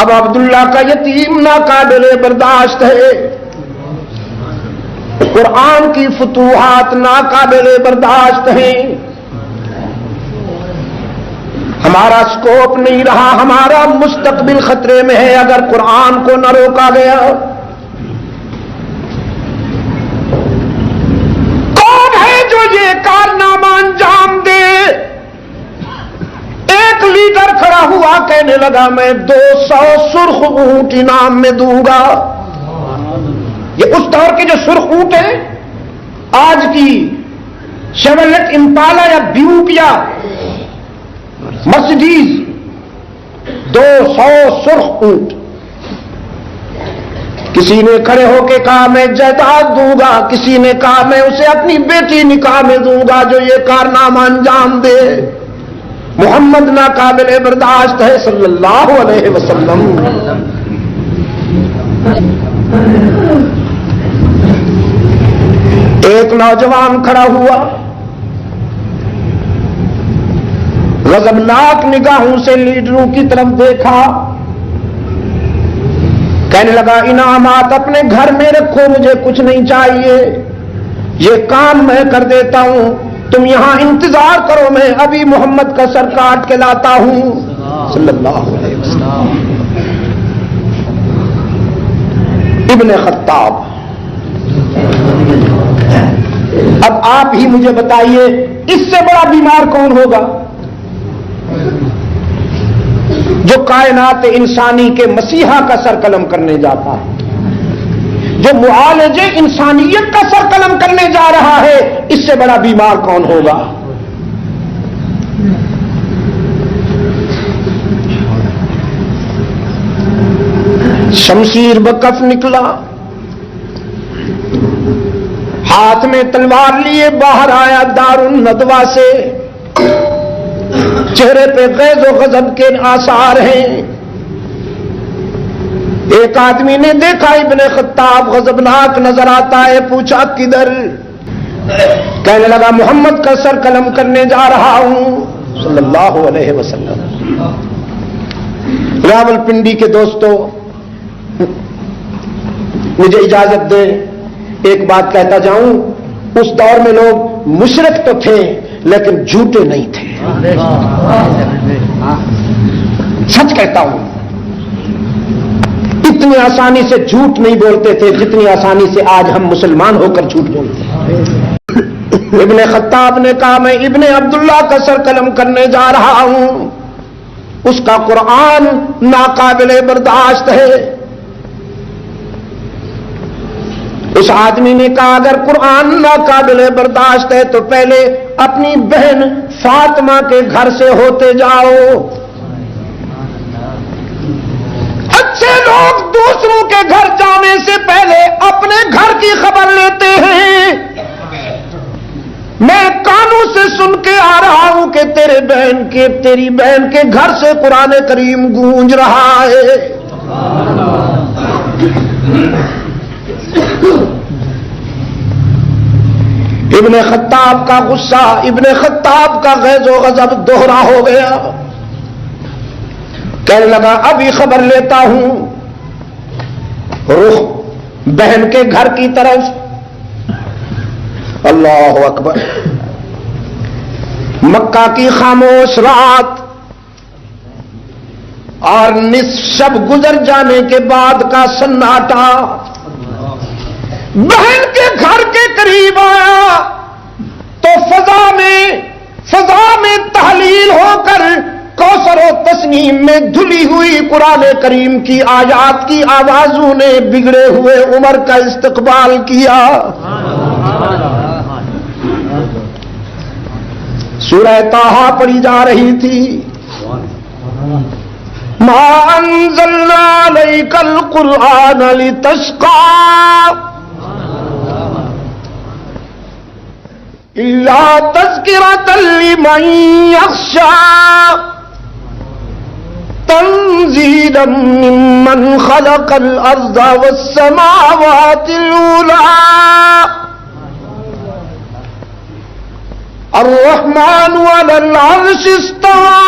اب عبداللہ کا یتیم ناقابل برداشت ہے، قرآن کی فتوحات ناقابل برداشت ہیں، ہمارا سکوپ نہیں رہا، ہمارا مستقبل خطرے میں ہے اگر قرآن کو نہ روکا گیا۔ کون ہے جو یہ کارنامہ انجام دے؟ ایک لیڈر کھڑا ہوا کہنے لگا میں 200 سرخ اونٹ انعام میں دوں گا۔ یہ اس دور کے جو سرخ اونٹ ہیں، آج کی شیورلیٹ امپالا یا بیوک یا مرسیڈیز، 200 سرخ اونٹ۔ کسی نے کھڑے ہو کے کہا میں جائیداد دوں گا، کسی نے کہا میں اسے اپنی بیٹی نکاح میں دوں گا جو یہ کارنامہ انجام دے۔ محمد ناقابل برداشت ہے صلی اللہ علیہ وسلم۔ ایک نوجوان کھڑا ہوا، غضبناک نگاہوں سے لیڈروں کی طرف دیکھا، کہنے لگا انعامات اپنے گھر میں رکھو، مجھے کچھ نہیں چاہیے، یہ کام میں کر دیتا ہوں، تم یہاں انتظار کرو، میں ابھی محمد کا سر کاٹ کے لاتا ہوں صلی اللہ علیہ وسلم۔ ابن خطاب، اب آپ ہی مجھے بتائیے اس سے بڑا بیمار کون ہوگا جو کائنات انسانی کے مسیحا کا سر قلم کرنے جاتا ہے، جو معالج انسانیت کا سر قلم کرنے جا رہا ہے، اس سے بڑا بیمار کون ہوگا؟ شمشیر بکف نکلا، ہاتھ میں تلوار لیے باہر آیا دار الندوہ سے، چہرے پہ غیظ و غضب کے آثار ہیں۔ ایک آدمی نے دیکھا ابن خطاب غضبناک نظر آتا ہے، پوچھا کدھر؟ کہنے لگا محمد کا سر قلم کرنے جا رہا ہوں صلی اللہ علیہ وسلم۔ راولپنڈی کے دوستو، مجھے اجازت دیں ایک بات کہتا جاؤں، اس دور میں لوگ مشرک تو تھے لیکن جھوٹے نہیں تھے، سچ کہتا ہوں، اتنی آسانی سے جھوٹ نہیں بولتے تھے جتنی آسانی سے آج ہم مسلمان ہو کر جھوٹ بولتے ہیں۔ ابن خطاب نے کہا میں ابن عبداللہ کا سر قلم کرنے جا رہا ہوں، اس کا قرآن ناقابل برداشت ہے۔ اس آدمی نے کہا اگر قرآن ناقابل برداشت ہے تو پہلے اپنی بہن فاطمہ کے گھر سے ہوتے جاؤ۔ اچھے لوگ دوسروں کے گھر جانے سے پہلے اپنے گھر کی خبر لیتے ہیں۔ میں کانوں سے سن کے آ رہا ہوں کہ تیری بہن کے گھر سے قرآن کریم گونج رہا ہے۔ ابن خطاب کا غصہ، ابن خطاب کا غیظ و غضب دوہرا ہو گیا، کہنے لگا ابھی خبر لیتا ہوں، رخ بہن کے گھر کی طرف۔ اللہ اکبر، مکہ کی خاموش رات اور نصف شب گزر جانے کے بعد کا سناٹا، بہن کے گھر کے قریب آیا تو فضا میں تحلیل ہو کر کوثر و تسنیم میں دھلی ہوئی قرآن کریم کی آیات کی آوازوں نے بگڑے ہوئے عمر کا استقبال کیا۔ سورہ طٰہٰ پڑھی جا رہی تھی، ما انزلنا علیک القرآن لتشقى الا تذکرۃ لمن یخشى تنزیلا ممن خلق الارض والسماوات العلی الرحمن علی العرش استوى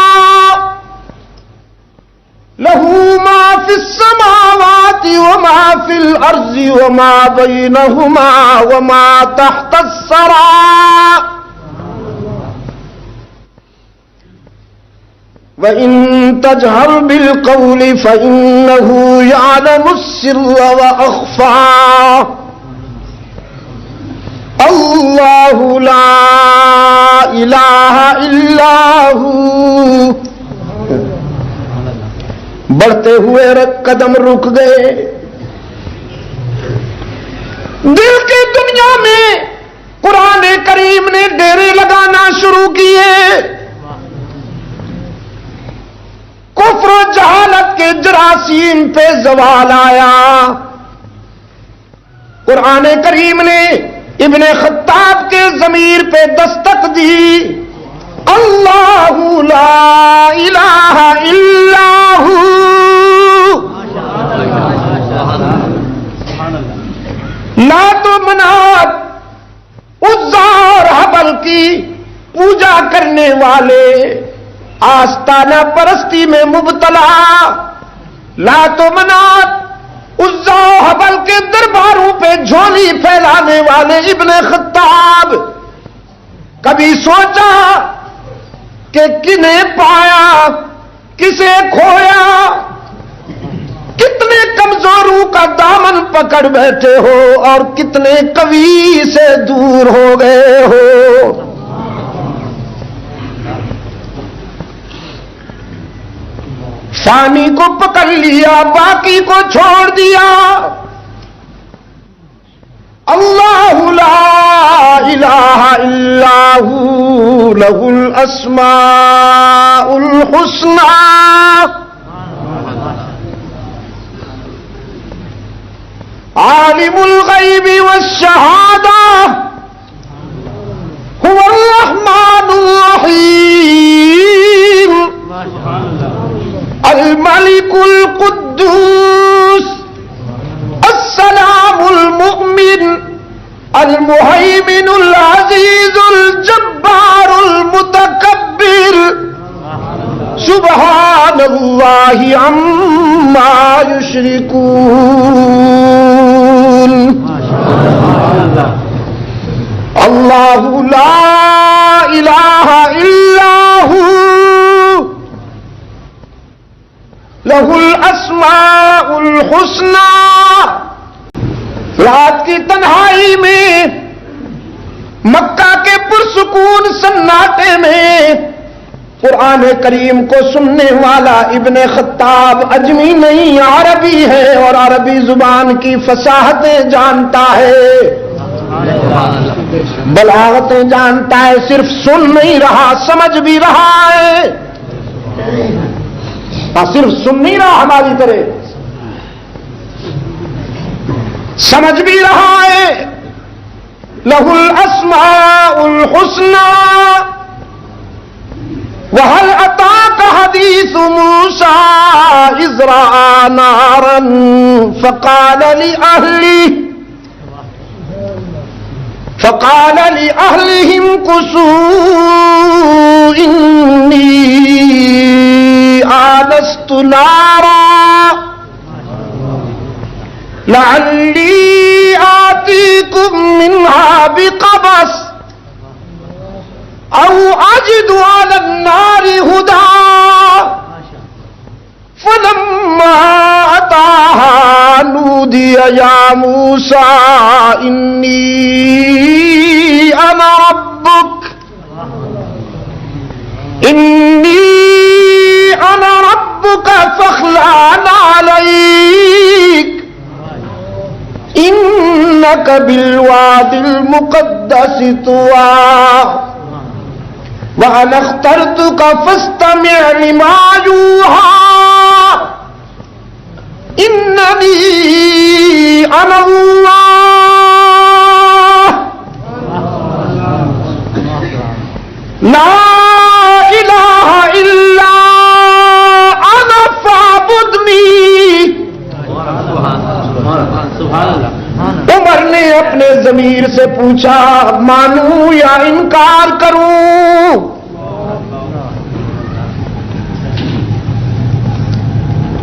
له ما فی الارض وما بینہما وما تحت الثری وَإِن تَجْهَرْ بِالْقَوْلِ فَإِنَّهُ يَعْلَمُ السِّرَّ وَأَخْفَى اللَّهُ لَا إِلَٰهَ إِلَّا هُوَ. بڑھتے ہوئے قدم رک گئے. دل کی دنیا میں قرآن کریم نے ڈیرے لگانا شروع کیے. کفر و جہالت کے جراثیم پہ زوال آیا. قرآن کریم نے ابن خطاب کے ضمیر پہ دستک دی. اللہ لا الہ الا ہو. لات و منات عزا اور حبل کی پوجا کرنے والے آستانہ پرستی میں مبتلا لات و منات عزا و حبل کے درباروں پہ جھولی پھیلانے والے ابن خطاب کبھی سوچا کہ کنہیں پایا کسے کھویا. کتنے کمزوروں کا دامن پکڑ بیٹھے ہو اور کتنے قوی سے دور ہو گئے ہو. فانی کو پکڑ لیا باقی کو چھوڑ دیا. اللہ لا الہ الا ہو لہ الاسماء الحسنی. عالم الغیب والشہادہ هو الرحمن الرحیم. الملك القدوس السلام المؤمن المهيمن العزيز الجبار المتكبر سبحان الله عما يشركون. الله لا إله إلا هو لہ الاسماء الحسنی. رات کی تنہائی میں مکہ کے پرسکون سناٹے میں قرآن کریم کو سننے والا ابن خطاب اجمی نہیں عربی ہے اور عربی زبان کی فصاحتیں جانتا ہے بلاغتیں جانتا ہے. صرف سن نہیں رہا سمجھ بھی رہا ہے. صرف سن نہیں رہا ہماری طرح سمجھ بھی رہا ہے. لہ الاسماء الحسنی. وهل اتاك حديث موسى إذ رأى نارا فقال لأهلهم كثوا إني آنست نارا لعلی آتیکم منها بقبس او اجد علی النار ہدی فلما اتاها نودی یا موسیٰ انی انا ربک فاخلع علیک انک بالوادی المقدس طوی وانا اخترتک فاستمع لما یوحی اننی انا اللہ لا الہ الا انا فاعبدنی. عمر نے اپنے ضمیر سے پوچھا مانوں یا انکار کروں؟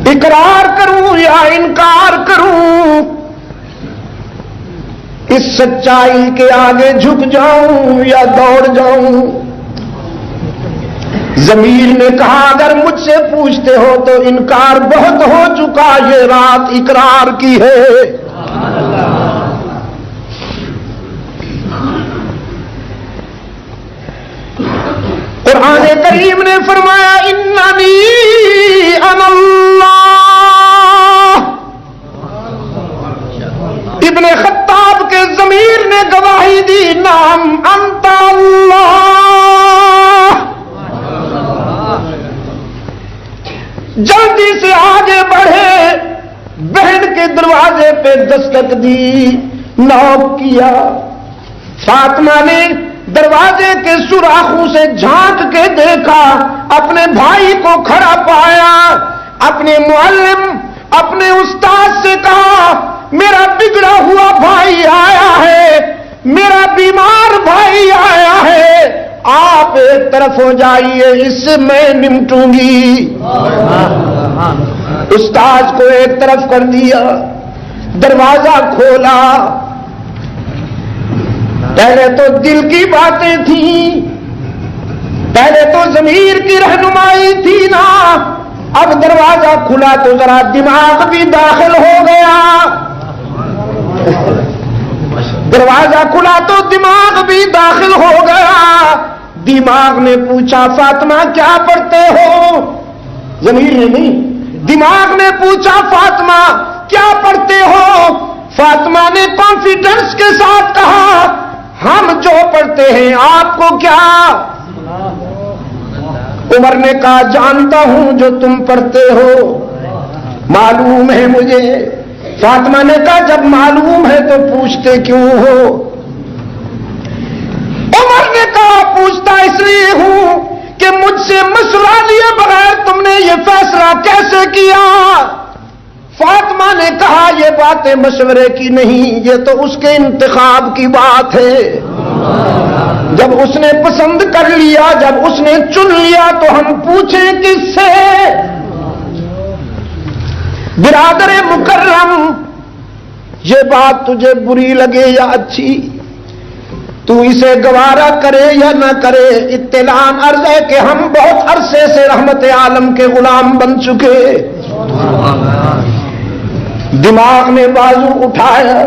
اقرار کروں یا انکار کروں، اس سچائی کے آگے جھک جاؤں یا دوڑ جاؤں؟ ضمیر نے کہا اگر مجھ سے پوچھتے ہو تو انکار بہت ہو چکا، یہ رات اقرار کی ہے۔ قرآن کریم نے فرمایا اننی انا اللہ۔ ابن خطاب کے ضمیر نے گواہی دی، نام انت اللہ۔ جلدی سے آگے بڑھے، بہن کے دروازے پہ دستک دی، نوک کیا۔ فاطمہ نے دروازے کے سوراخوں سے جھانک کے دیکھا، اپنے بھائی کو کھڑا پایا۔ اپنے معلم، اپنے استاد سے کہا میرا بگڑا ہوا بھائی آیا ہے، میرا بیمار بھائی آیا ہے، آپ ایک طرف ہو جائیے، اس سے میں نمٹوں گی۔ استاد کو ایک طرف کر دیا، دروازہ کھولا۔ پہلے تو دل کی باتیں تھیں، پہلے تو ضمیر کی رہنمائی تھی نا، اب دروازہ کھلا تو ذرا دماغ بھی داخل ہو گیا۔ دروازہ کھلا تو دماغ بھی داخل ہو گیا۔ دماغ نے پوچھا فاطمہ کیا پڑھتے ہو؟ ضمیر نے نہیں، دماغ نے پوچھا فاطمہ کیا پڑھتے ہو؟ فاطمہ نے کانفیڈنس کے ساتھ کہا ہم جو پڑھتے ہیں آپ کو کیا؟ عمر نے کہا جانتا ہوں جو تم پڑھتے ہو، معلوم ہے مجھے۔ فاطمہ نے کہا جب معلوم ہے تو پوچھتے کیوں ہو؟ عمر نے کہا پوچھتا اس لیے ہوں کہ مجھ سے مشورہ لیے بغیر تم نے یہ فیصلہ کیسے کیا؟ فاطمہ نے کہا یہ باتیں مشورے کی نہیں، یہ تو اس کے انتخاب کی بات ہے۔ جب اس نے پسند کر لیا، جب اس نے چن لیا تو ہم پوچھیں کس سے؟ برادر مکرم، یہ بات تجھے بری لگے یا اچھی، تو اسے گوارا کرے یا نہ کرے، اطلاع عرض ہے کہ ہم بہت عرصے سے رحمت عالم کے غلام بن چکے۔ دماغ نے بازو اٹھایا،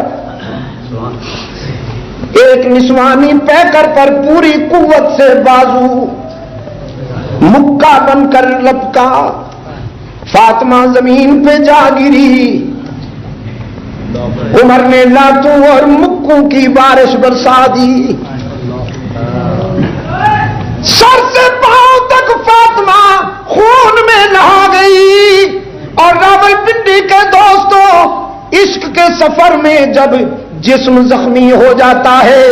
ایک نسوانی پیکر پر پوری قوت سے بازو مکہ بن کر لپکا۔ فاطمہ زمین پہ جا گری۔ عمر نے لاتوں اور مکوں کی بارش برسا دی۔ سر سے پاؤں تک فاطمہ خون میں نہا گئی۔ اور راولپنڈی کے دوستوں، عشق کے سفر میں جب جسم زخمی ہو جاتا ہے،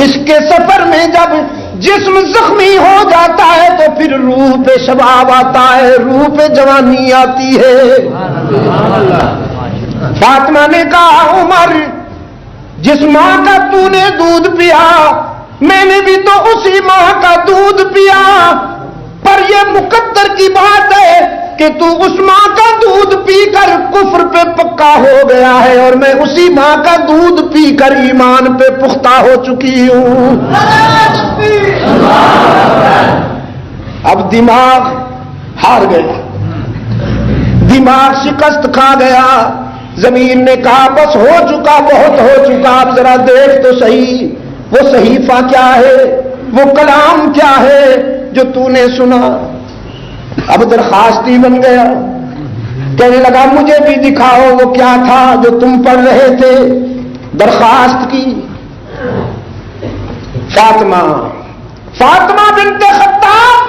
عشق کے سفر میں جب جسم زخمی ہو جاتا ہے تو پھر روح پہ شباب آتا ہے، روح پہ جوانی آتی ہے۔ فاطمہ نے کہا عمر جس ماں کا تو نے دودھ پیا میں نے بھی تو اسی ماں کا دودھ پیا، پر یہ مقدر کی بات ہے کہ تو اس ماں کا دودھ پی کر کفر پہ پکا ہو گیا ہے اور میں اسی ماں کا دودھ پی کر ایمان پہ پختہ ہو چکی ہوں۔ اب دماغ ہار گیا، دماغ شکست کھا گیا۔ زمین نے کہا بس ہو چکا، بہت ہو چکا، اب ذرا دیکھ تو صحیح وہ صحیفہ کیا ہے، وہ کلام کیا ہے جو تو نے سنا۔ اب درخواستی بن گیا، کہنے لگا مجھے بھی دکھاؤ وہ کیا تھا جو تم پڑھ رہے تھے۔ درخواست کی۔ فاطمہ بنت خطاب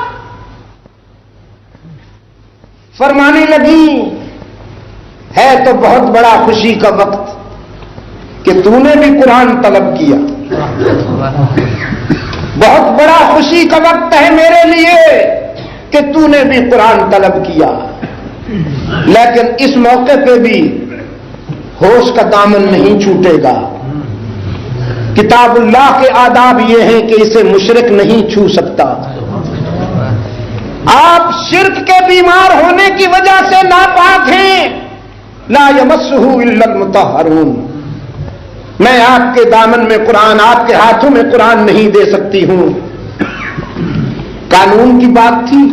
فرمانے لگی ہے تو بہت بڑا خوشی کا وقت کہ تو نے بھی قرآن طلب کیا، بہت بڑا خوشی کا وقت ہے میرے لیے کہ تو نے بھی قرآن طلب کیا، لیکن اس موقع پہ بھی ہوش کا دامن نہیں چھوٹے گا۔ کتاب اللہ کے آداب یہ ہیں کہ اسے مشرک نہیں چھو سکتا، آپ شرک کے بیمار ہونے کی وجہ سے ناپاک ہیں. لا یمسہ الا المطہرون. میں آپ کے دامن میں قرآن، آپ کے ہاتھوں میں قرآن نہیں دے سکتی ہوں. قانون کی بات تھی،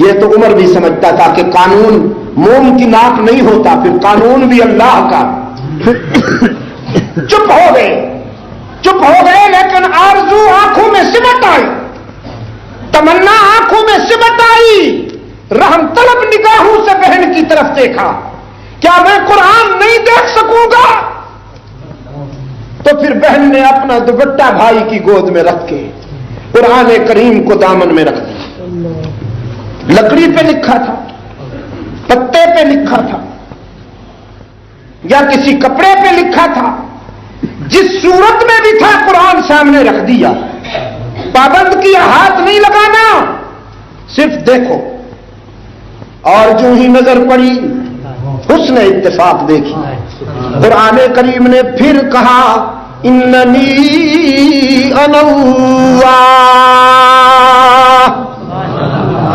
یہ تو عمر بھی سمجھتا تھا کہ قانون موم کی ناک نہیں ہوتا، پھر قانون بھی اللہ کا. چپ ہو گئے لیکن آرزو آنکھوں میں سمٹ آئی، تمنا آنکھوں میں سمٹ آئی. رحم طلب نگاہوں سے بہن کی طرف دیکھا، کیا میں قرآن نہیں دیکھ سکوں گا؟ تو پھر بہن نے اپنا دوپٹہ بھائی کی گود میں رکھ کے قرآن کریم کو دامن میں رکھ دیا. لکڑی پہ لکھا تھا، پتے پہ لکھا تھا، یا کسی کپڑے پہ لکھا تھا، جس صورت میں بھی تھا قرآن سامنے رکھ دیا. پابند کیا، ہاتھ نہیں لگانا، صرف دیکھو. اور جو ہی نظر پڑی حسن اتفاق دیکھی. قرآن کریم نے پھر کہا اننی انا اللہ.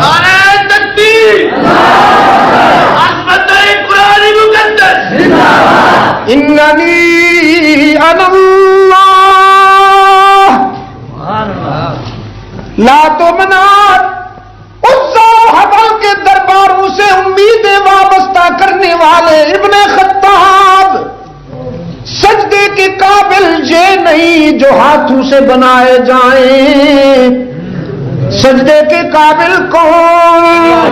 نعرہ تکبیر، عظمت قرآن مقدس. اننی انا اللہ. لات و منات، عزا و حبل کے درباروں سے امیدیں وابستہ کرنے والے ابن خطاب سجدے کے قابل یہ نہیں جو ہاتھوں سے بنائے جائیں. سجدے کے قابل کون؟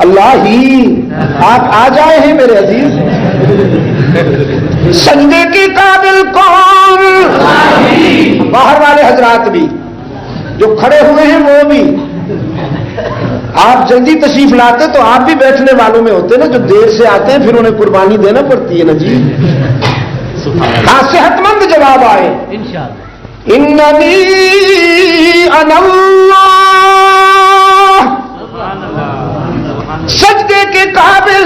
اللہ ہی. آپ آ جائے ہیں میرے عزیز. سجدے کے قابل کون؟ باہر والے حضرات بھی، جو کھڑے ہوئے ہیں وہ بھی. آپ جلدی تشریف لاتے تو آپ بھی بیٹھنے والوں میں ہوتے نا. جو دیر سے آتے ہیں پھر انہیں قربانی دینا پڑتی ہے نا جی. ہاں، صحت مند جواب آئے. اننی انا اللہ. سجدے کے قابل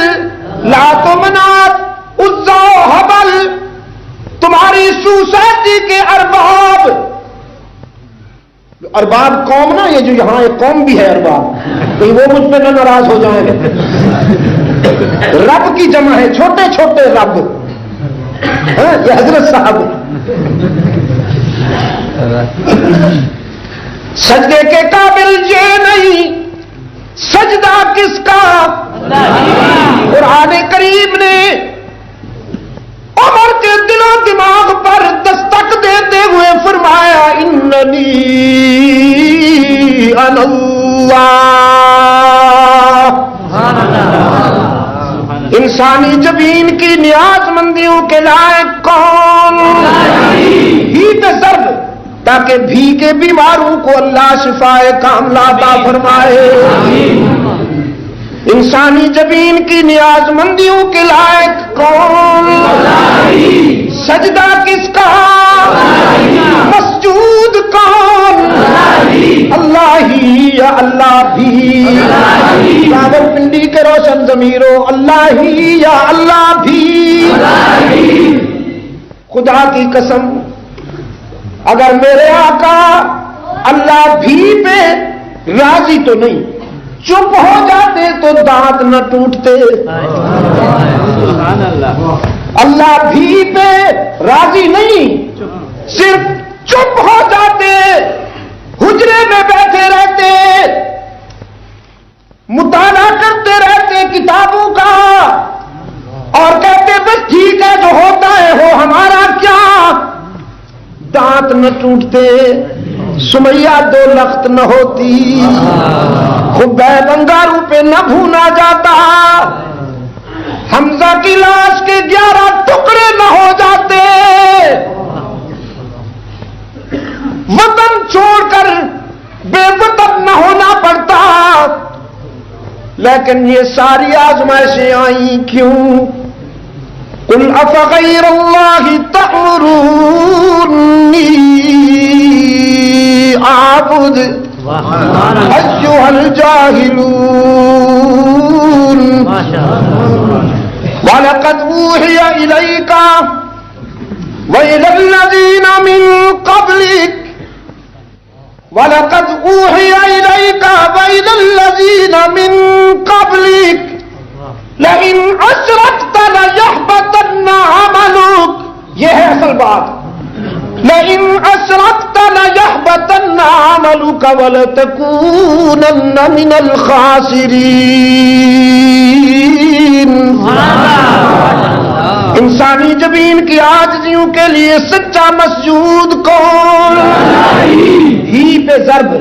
لات و منات، عزا و حبل، تمہاری سوسائٹی کے ارباب. ارباب قوم نا، یہ جو یہاں ایک قوم بھی ہے ارباب، کہیں وہ مجھ پہ نہ ناراض ہو جائیں گے. رب کی جمع ہے، چھوٹے چھوٹے رب. یہ حضرت صاحب. سجدے کے قابل یہ نہیں، سجدہ کس کا؟ قرآن کریم نے عمر کے دل و دماغ پر دستک دیتے ہوئے فرمایا اننی انا اللہ. انسانی جبین کی نیاز مندیوں کے لائق کون؟ ہی ضرب، تاکہ بھیگے بیماروں کو اللہ شفائے کاملہ عطا فرمائے. انسانی جبین کی نیاز مندیوں کے لائق کون؟ سجدہ کس کا؟ مسجود کون؟ اللہ ہی یا اللہ بھی. راولپنڈی کے روشن ضمیروں، اللہ ہی یا اللہ بھی. خدا کی قسم، اگر میرے آقا اللہ بھی پہ راضی تو نہیں، چپ ہو جاتے تو دانت نہ ٹوٹتے. اللہ بھی پہ راضی نہیں، صرف چپ ہو جاتے، حجرے میں بیٹھے رہتے، مطالعہ کرتے رہتے کتابوں کا، اور کہتے بس ٹھیک ہے جو ہوتا ہے ہو، ہمارا کیا. دانت نہ ٹوٹتے، سمیہ دو لخت نہ ہوتی، خبیب انگاروں پہ نہ بھونا جاتا، حمزہ کی لاش کے 11 ٹکڑے نہ ہو جاتے، وطن چھوڑ کر بے وطن نہ ہونا پڑتا. لیکن یہ ساری آزمائشیں آئیں کیوں؟ قل افغیر اللہ تأمرونی اعبد ایھا الجاہلون وَلَقَدْ أُوحِيَ إِلَيْكَ وَإِلَى الَّذِينَ مِن قَبْلِكَ وَلَقَدْ أُوحِيَ إِلَيْكَ وَإِلَى الَّذِينَ مِن قَبْلِكَ لَئِنْ أَشْرَكْتَ لَيَحْبَطَنَّ عَمَلُكَ. یہ ہے اصل بات. لَئِنْ أَشْرَكْتَ لَيَحْبَطَنَّ عَمَلُكَ وَلَتَكُونَنَّ مِنَ الْخَاسِرِينَ. انسانی جبین کی عاجزیوں کے لیے سچا مسجود کون؟ ہی پہ ضرب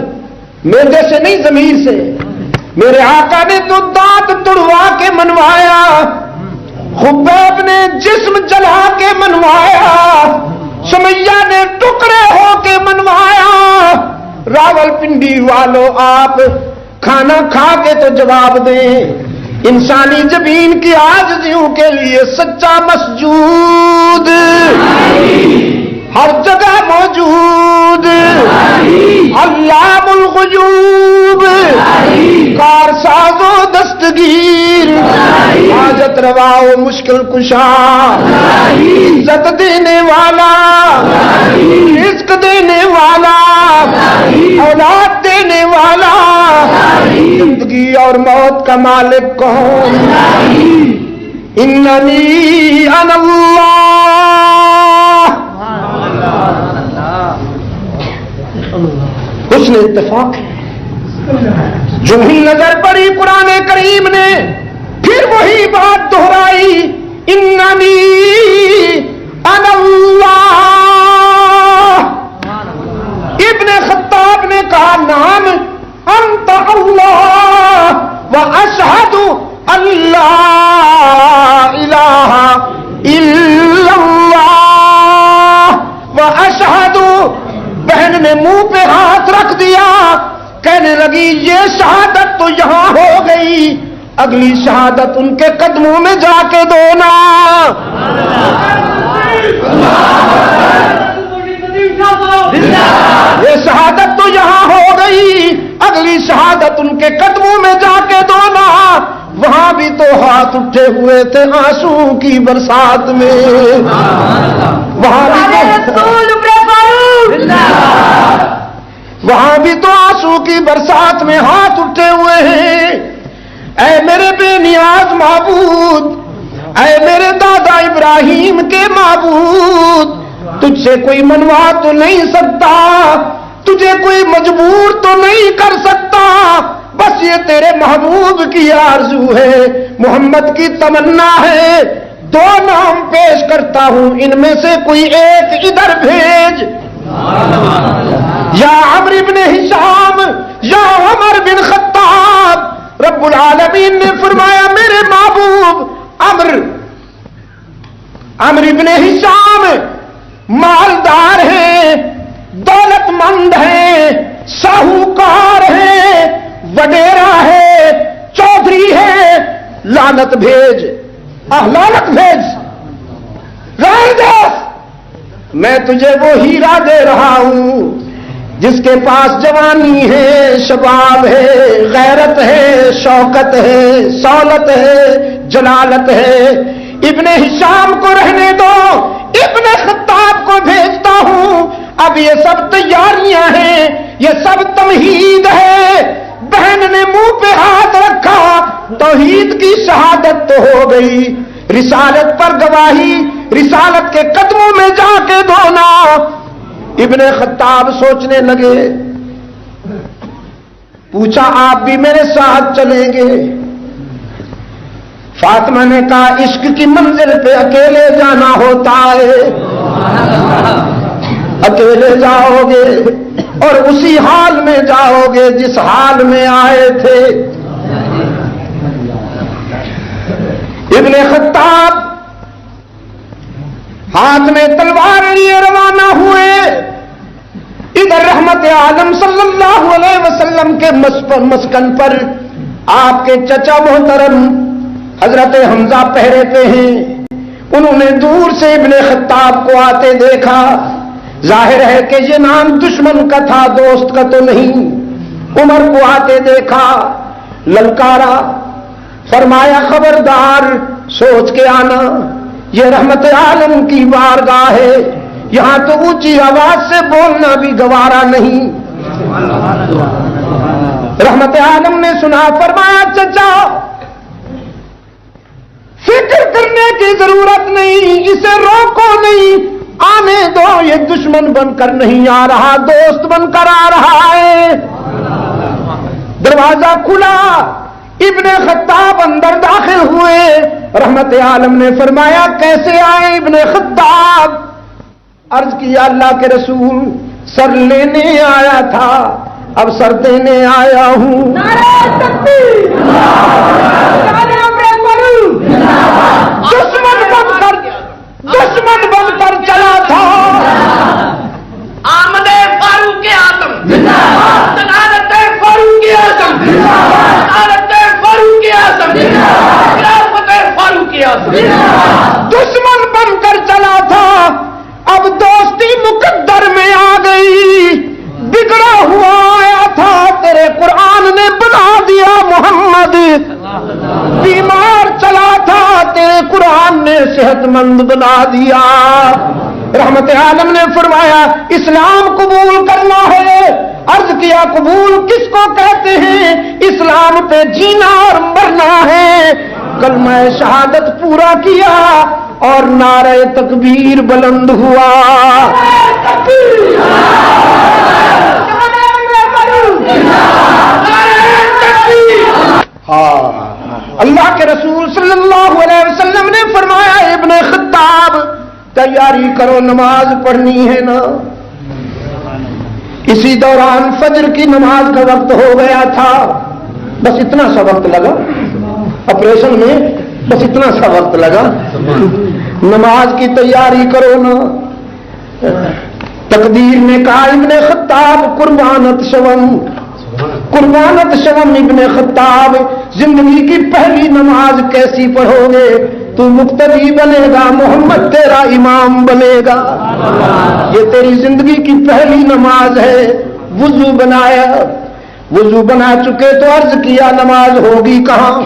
میدے سے نہیں ضمیر سے. میرے آقا نے تو دانت تڑوا کے منوایا, خبیب نے جسم جلا کے منوایا, سمیہ نے ٹکڑے ہو کے منوایا. راول پنڈی والوں آپ کھانا کھا کے تو جواب دیں. انسانی جبین کی عاجزیوں کے لیے سچا مسجود ہر جگہ موجود. علام الغیوب کار ساز و دستگیر, حاجت روا و مشکل کشا, عزت دینے والا, رزق دینے والا, اولاد دینے والا, زندگی اور موت کا مالک کون؟ اننی انا اللہ. اس نے اتفاق ہے. جو ہی نظر پڑی قرآن کریم نے پھر وہی بات دہرائی, اننی انا اللہ. ابن خطاب نے کہا نام انت اللہ واشہد ان لا الہ الا اللہ واشہد. بہن نے منہ پہ ہاتھ رکھ دیا, کہنے لگی یہ شہادت تو یہاں ہو گئی, اگلی شہادت ان کے قدموں میں جا کے دونا. یہ شہادت تو یہاں ہو گئی, اگلی شہادت ان کے قدموں میں جا کے دونا. وہاں بھی تو ہاتھ اٹھے ہوئے تھے آنسو کی برسات میں, وہاں بھی تو آنسو کی برسات میں ہاتھ اٹھے ہوئے ہیں. اے میرے بے نیاز معبود, اے میرے دادا ابراہیم کے معبود, تجھ سے کوئی منوا تو نہیں سکتا, تجھے کوئی مجبور تو نہیں کر سکتا, بس یہ تیرے محبوب کی آرزو ہے, محمد کی تمنا ہے. دو نام پیش کرتا ہوں, ان میں سے کوئی ایک ادھر بھیج. یا عمرو بن ہشام یا عمر بن خطاب. رب العالمین نے فرمایا میرے محبوب عمرو بن ہشام مالدار ہیں, دولت مند ہیں, ساہوکار ہیں, وڈیرا ہے, چودھری ہے. لعنت بھیج, لعنت بھیج. رائدس میں تجھے وہ ہیرا دے رہا ہوں جس کے پاس جوانی ہے, شباب ہے, غیرت ہے, شوکت ہے, سولت ہے, جلالت ہے. ابن ہشام کو رہنے دو, ابن خطاب کو بھیجتا ہوں. اب یہ سب تیاریاں ہیں, یہ سب تمہید ہے. بہن نے منہ پہ ہاتھ رکھا, توحید کی شہادت تو ہو گئی, رسالت پر گواہی رسالت کے قدموں میں جا کے دھونا. ابن خطاب سوچنے لگے, پوچھا آپ بھی میرے ساتھ چلیں گے؟ فاطمہ نے کہا عشق کی منزل پہ اکیلے جانا ہوتا ہے, اکیلے جاؤ گے اور اسی حال میں جاؤ گے جس حال میں آئے تھے. ابن خطاب ہاتھ میں تلوار لیے روانہ ہوئے. ادھر رحمت عالم صلی اللہ علیہ وسلم کے مسکن پر آپ کے چچا محترم حضرت حمزہ پہرے پہ ہیں. انہوں نے دور سے ابن خطاب کو آتے دیکھا. ظاہر ہے کہ یہ نام دشمن کا تھا, دوست کا تو نہیں. عمر کو آتے دیکھا, للکارا, فرمایا خبردار سوچ کے آنا, یہ رحمت عالم کی بارگاہ ہے, یہاں تو اونچی آواز سے بولنا بھی گوارا نہیں. رحمت عالم نے سنا، فرمایا چچا فکر کرنے کی ضرورت نہیں، اسے روکو نہیں، آنے دو، یہ دشمن بن کر نہیں آ رہا، دوست بن کر آ رہا ہے۔ دروازہ کھلا، ابن خطاب اندر داخل ہوئے۔ رحمت عالم نے فرمایا کیسے آئے ابن خطاب؟ عرض کیا اللہ کے رسول سر لینے آیا تھا، اب سر دینے آیا ہوں۔ دشمن بن کر چلا تھا، آمد فاروق اعظم سعادت فاروق اعظم سعادت فاروق اعظم خلافت فاروق اعظم دشمن بن کر چلا تھا، اب دوستی مقدر میں آ گئی، بگڑا ہوا آیا تھا، تیرے قرآن نے بنا دیا محمد، بیمار چلا تھا، تیرے قرآن نے صحت مند بنا دیا۔ رحمت عالم نے فرمایا اسلام قبول کرنا ہے۔ عرض کیا قبول کس کو کہتے ہیں؟ اسلام پہ جینا اور مرنا ہے۔ کلمہ شہادت پورا کیا اور نعرہ تکبیر بلند ہوا۔ اللہ کے رسول صلی اللہ علیہ وسلم نے فرمایا ابن خطاب تیاری کرو، نماز پڑھنی ہے نا۔ اسی دوران فجر کی نماز کا وقت ہو گیا تھا، بس اتنا سا وقت لگا، آپریشن میں بس اتنا سا وقت لگا، نماز کی تیاری کرو نا۔ تقدیر نے کہا ابن خطاب قربانت شوم، قربانت شوم ابن خطاب، زندگی کی پہلی نماز کیسی پڑھو گے؟ تو مقتدی بنے گا، محمد تیرا امام بنے گا۔ یہ تیری زندگی کی پہلی نماز ہے۔ وضو بنایا، وضو بنا چکے تو عرض کیا نماز ہوگی کہاں؟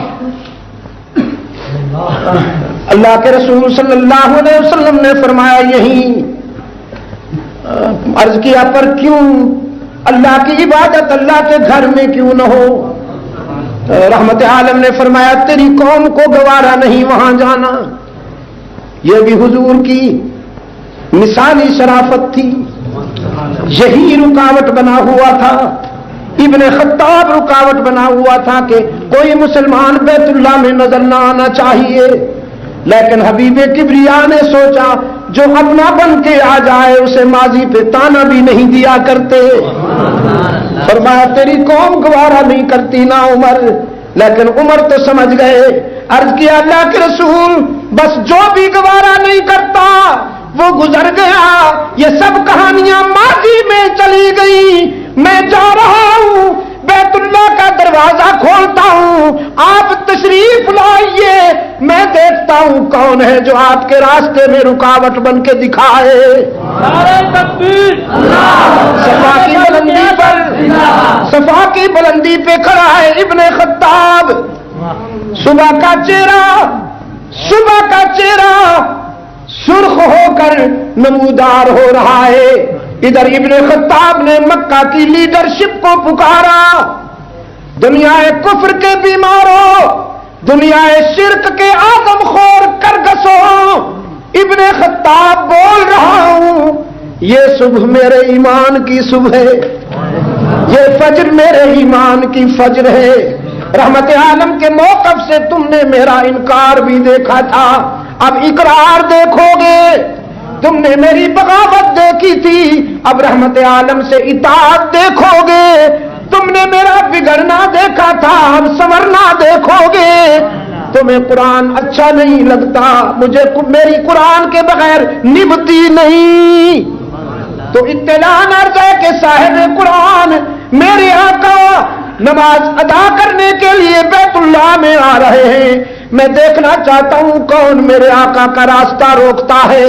اللہ کے رسول صلی اللہ علیہ وسلم نے فرمایا یہیں۔ عرض کیا پر کیوں؟ اللہ کی عبادت اللہ کے گھر میں کیوں نہ ہو؟ رحمت عالم نے فرمایا تیری قوم کو گوارا نہیں وہاں جانا۔ یہ بھی حضور کی مثالی شرافت تھی، یہی رکاوٹ بنا ہوا تھا، ابن خطاب رکاوٹ بنا ہوا تھا کہ کوئی مسلمان بیت اللہ میں نظر نہ آنا چاہیے، لیکن حبیب کبریا نے سوچا جو اپنا بن کے آ جائے اسے ماضی پہ تانا بھی نہیں دیا کرتے۔ فرمایا تیری قوم گوارا نہیں کرتی نا عمر، لیکن عمر تو سمجھ گئے۔ عرض کیا اللہ کے رسول بس جو بھی گوارا نہیں کرتا وہ گزر گیا، یہ سب کہانیاں ماضی میں چلی گئی، میں جا رہا ہوں بیت اللہ کا دروازہ کھولتا ہوں، آپ تشریف لائیے، میں دیکھتا ہوں کون ہے جو آپ کے راستے میں رکاوٹ بن کے دکھائے۔ صفا کی بلندی پر، صفا کی بلندی پہ کھڑا ہے ابن خطاب، صبح کا چہرہ سرخ ہو کر نمودار ہو رہا ہے۔ ادھر ابن خطاب نے مکہ کی لیڈرشپ کو پکارا، دنیا کفر کے بیماروں، دنیا شرک کے آدم خور کرگسوں، ابن خطاب بول رہا ہوں یہ صبح میرے ایمان کی صبح ہے، یہ فجر میرے ایمان کی فجر ہے۔ رحمت عالم کے موقف سے تم نے میرا انکار بھی دیکھا تھا، اب اقرار دیکھو گے۔ تم نے میری بغاوت دیکھی تھی، اب رحمت عالم سے اطاعت دیکھو گے۔ تم نے میرا بگڑنا دیکھا تھا، اب سنورنا دیکھو گے۔ تمہیں قرآن اچھا نہیں لگتا، مجھے میری قرآن کے بغیر نبھتی نہیں۔ تو اطلاع عرض ہے کہ صاحب قرآن میرے آقا نماز ادا کرنے کے لیے بیت اللہ میں آ رہے ہیں، میں دیکھنا چاہتا ہوں کون میرے آقا کا راستہ روکتا ہے۔